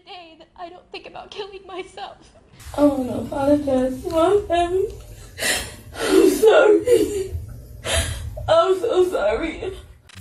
day that I don't think about killing myself. I want to apologize to my family. I'm sorry. I'm so sorry.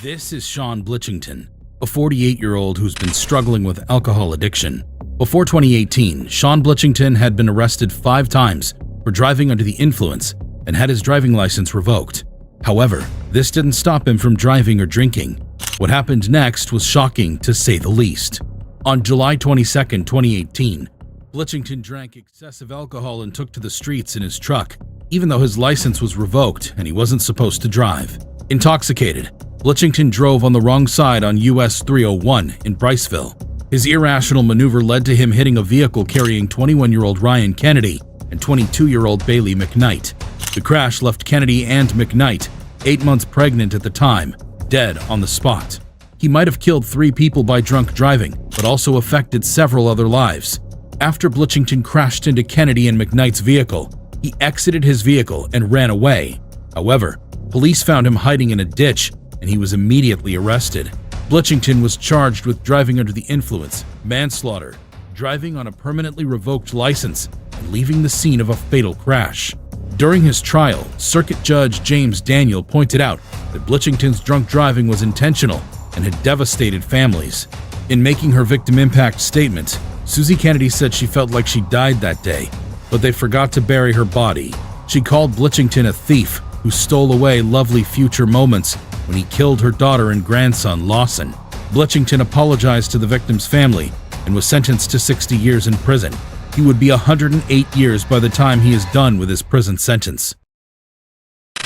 This is Sean Blitchington, a 48-year-old who's been struggling with alcohol addiction. Before 2018, Sean Blitchington had been arrested 5 times for driving under the influence and had his driving license revoked. However, this didn't stop him from driving or drinking. What happened next was shocking, to say the least. On July 22, 2018, Blitchington drank excessive alcohol and took to the streets in his truck, even though his license was revoked and he wasn't supposed to drive. Intoxicated, Blitchington drove on the wrong side on US 301 in Briceville. His irrational maneuver led to him hitting a vehicle carrying 21-year-old Ryan Kennedy and 22-year-old Bailey McKnight. The crash left Kennedy and McKnight, 8 months pregnant at the time, dead on the spot. He might have killed 3 people by drunk driving, but also affected several other lives. After Blitchington crashed into Kennedy and McKnight's vehicle, he exited his vehicle and ran away. However, police found him hiding in a ditch and he was immediately arrested. Blitchington was charged with driving under the influence, manslaughter, driving on a permanently revoked license, and leaving the scene of a fatal crash. During his trial, Circuit Judge James Daniel pointed out that Blitchington's drunk driving was intentional and had devastated families. In making her victim impact statement, Susie Kennedy said she felt like she died that day, but they forgot to bury her body. She called Blitchington a thief who stole away lovely future moments when he killed her daughter and grandson, Lawson. Blitchington apologized to the victim's family and was sentenced to 60 years in prison. He would be 108 years by the time he is done with his prison sentence.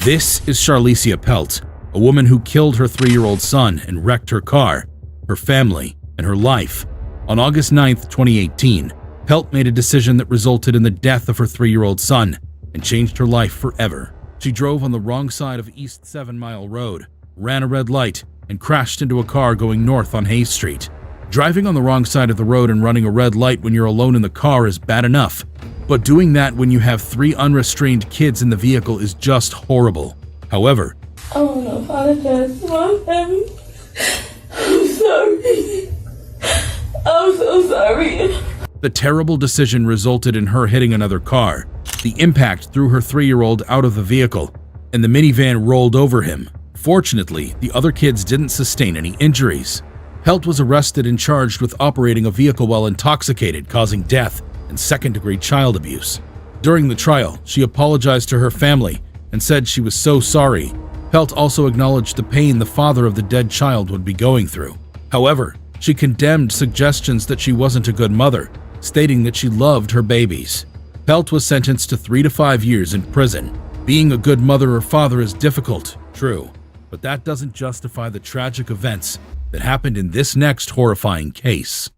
This is Charlicia Pelt, a woman who killed her 3-year-old son and wrecked her car, her family, and her life. On August 9, 2018, Pelt made a decision that resulted in the death of her 3-year-old son and changed her life forever. She drove on the wrong side of East 7 Mile Road, ran a red light, and crashed into a car going north on Hayes Street. Driving on the wrong side of the road and running a red light when you're alone in the car is bad enough, but doing that when you have 3 unrestrained kids in the vehicle is just horrible. However, I want to apologize to my family. I'm sorry. I'm so sorry. the terrible decision resulted in her hitting another car. The impact threw her 3-year-old out of the vehicle, and the minivan rolled over him. Fortunately, the other kids didn't sustain any injuries. Pelt was arrested and charged with operating a vehicle while intoxicated, causing death, and second-degree child abuse. During the trial, she apologized to her family and said she was so sorry. Pelt also acknowledged the pain the father of the dead child would be going through. However, she condemned suggestions that she wasn't a good mother, stating that she loved her babies. Pelt was sentenced to 3 to 5 years in prison. Being a good mother or father is difficult, true, but that doesn't justify the tragic events that happened in this next horrifying case.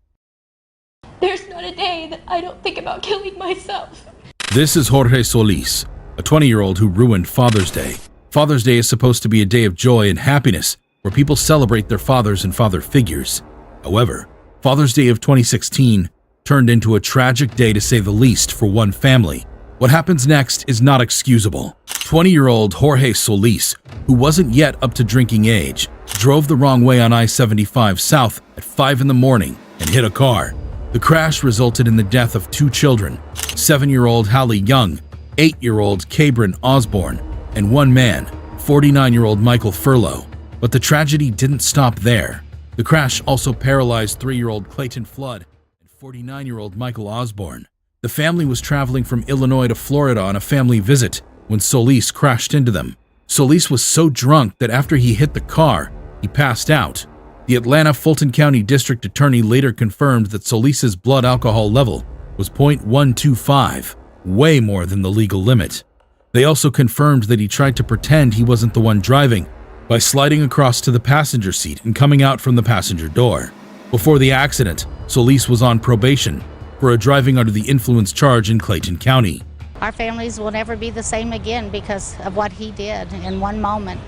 There's not a day that I don't think about killing myself. This is Jorge Solis, a 20-year-old who ruined Father's Day. Father's Day is supposed to be a day of joy and happiness where people celebrate their fathers and father figures. However, Father's Day of 2016 turned into a tragic day to say the least for one family. What happens next is not excusable. 20-year-old Jorge Solis, who wasn't yet up to drinking age, drove the wrong way on I-75 South at 5 in the morning and hit a car. The crash resulted in the death of 2 children, 7-year-old Hallie Young, 8-year-old Cabrin Osborne, and 1 man, 49-year-old Michael Furlow. But the tragedy didn't stop there. The crash also paralyzed 3-year-old Clayton Flood and 49-year-old Michael Osborne. The family was traveling from Illinois to Florida on a family visit when Solis crashed into them. Solis was so drunk that after he hit the car, he passed out. The Atlanta Fulton County District Attorney later confirmed that Solis's blood alcohol level was 0.125, way more than the legal limit. They also confirmed that he tried to pretend he wasn't the one driving by sliding across to the passenger seat and coming out from the passenger door. Before the accident, Solis was on probation for a driving under the influence charge in Clayton County. Our families will never be the same again because of what he did in one moment.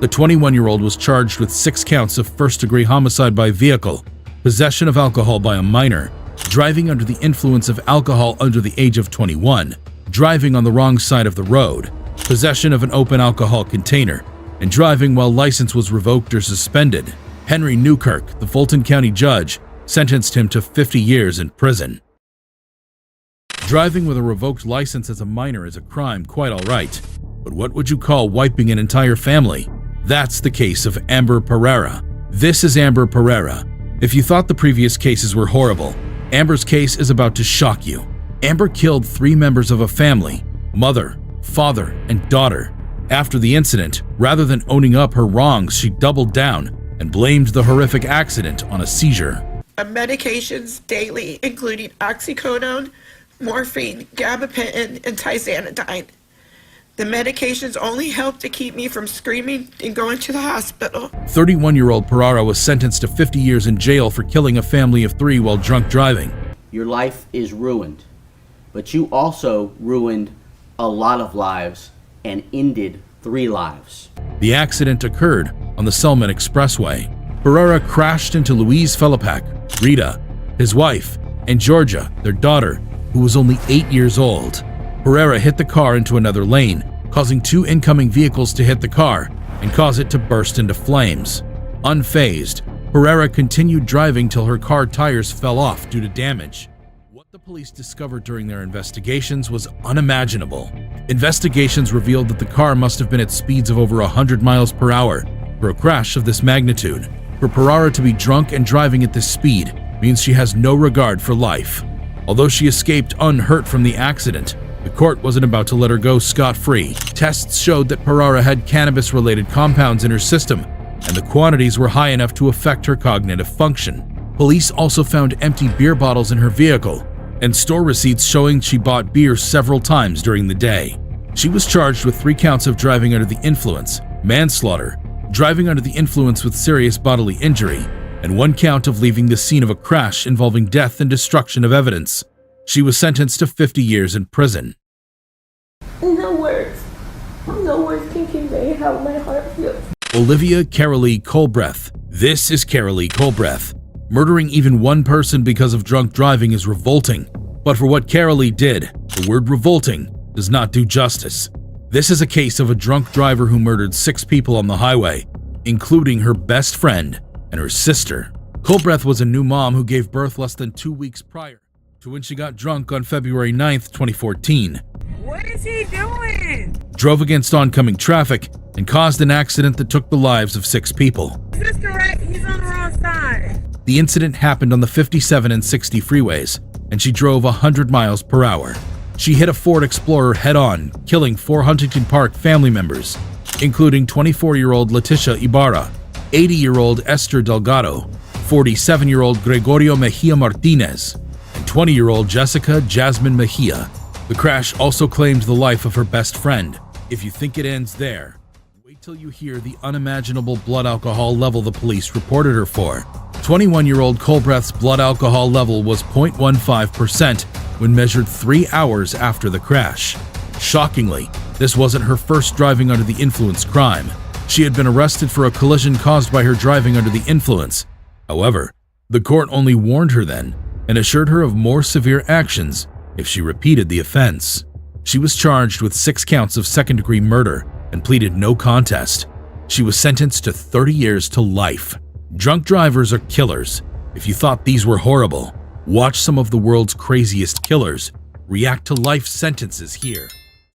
The 21-year-old was charged with 6 counts of first-degree homicide by vehicle, possession of alcohol by a minor, driving under the influence of alcohol under the age of 21, driving on the wrong side of the road, possession of an open alcohol container, and driving while license was revoked or suspended. Henry Newkirk, the Fulton County judge, sentenced him to 50 years in prison. Driving with a revoked license as a minor is a crime, quite all right. But what would you call wiping an entire family? That's the case of Amber Pereira. This is Amber Pereira. If you thought the previous cases were horrible, Amber's case is about to shock you. Amber killed 3 members of a family, mother, father, and daughter. After the incident, rather than owning up her wrongs, she doubled down and blamed the horrific accident on a seizure. Medications daily, including oxycodone, morphine, gabapentin, and tizanidine. The medications only helped to keep me from screaming and going to the hospital. 31-year-old Pereira was sentenced to 50 years in jail for killing a family of 3 while drunk driving. Your life is ruined, but you also ruined a lot of lives and ended 3 lives. The accident occurred on the Selman Expressway. Pereira crashed into Louise Felipak, Rita, his wife, and Georgia, their daughter, who was only 8 years old. Pereira hit the car into another lane, causing 2 incoming vehicles to hit the car and cause it to burst into flames. Unfazed, Pereira continued driving till her car tires fell off due to damage. What the police discovered during their investigations was unimaginable. Investigations revealed that the car must have been at speeds of over 100 miles per hour for a crash of this magnitude. For Pereira to be drunk and driving at this speed means she has no regard for life. Although she escaped unhurt from the accident, the court wasn't about to let her go scot-free. Tests showed that Pereira had cannabis-related compounds in her system, and the quantities were high enough to affect her cognitive function. Police also found empty beer bottles in her vehicle, and store receipts showing she bought beer several times during the day. She was charged with 3 counts of driving under the influence, manslaughter, driving under the influence with serious bodily injury, and 1 count of leaving the scene of a crash involving death and destruction of evidence. She was sentenced to 50 years in prison. No words can convey how my heart feels. Olivia Carolee Colbreth. This is Carolee Colbreth. Murdering even 1 person because of drunk driving is revolting. But for what Carolee did, the word revolting does not do justice. This is a case of a drunk driver who murdered 6 people on the highway, including her best friend and her sister. Colbreth was a new mom who gave birth less than 2 weeks prior to when she got drunk on February 9th, 2014. What is he doing? Drove against oncoming traffic and caused an accident that took the lives of 6 people. Is this correct? He's on the wrong side. The incident happened on the 57 and 60 freeways, and she drove 100 miles per hour. She hit a Ford Explorer head-on, killing 4 Huntington Park family members, including 24-year-old Leticia Ibarra, 80-year-old Esther Delgado, 47-year-old Gregorio Mejia Martinez, and 20-year-old Jessica Jasmine Mejia. The crash also claimed the life of her best friend. If you think it ends there, wait till you hear the unimaginable blood alcohol level the police reported her for. 21-year-old Colbreth's blood alcohol level was 0.15% when measured 3 hours after the crash. Shockingly, this wasn't her first driving under the influence crime. She had been arrested for a collision caused by her driving under the influence. However, the court only warned her then and assured her of more severe actions if she repeated the offense. She was charged with 6 counts of second-degree murder and pleaded no contest. She was sentenced to 30 years to life. Drunk drivers are killers. If you thought these were horrible, watch some of the world's craziest killers react to life sentences here.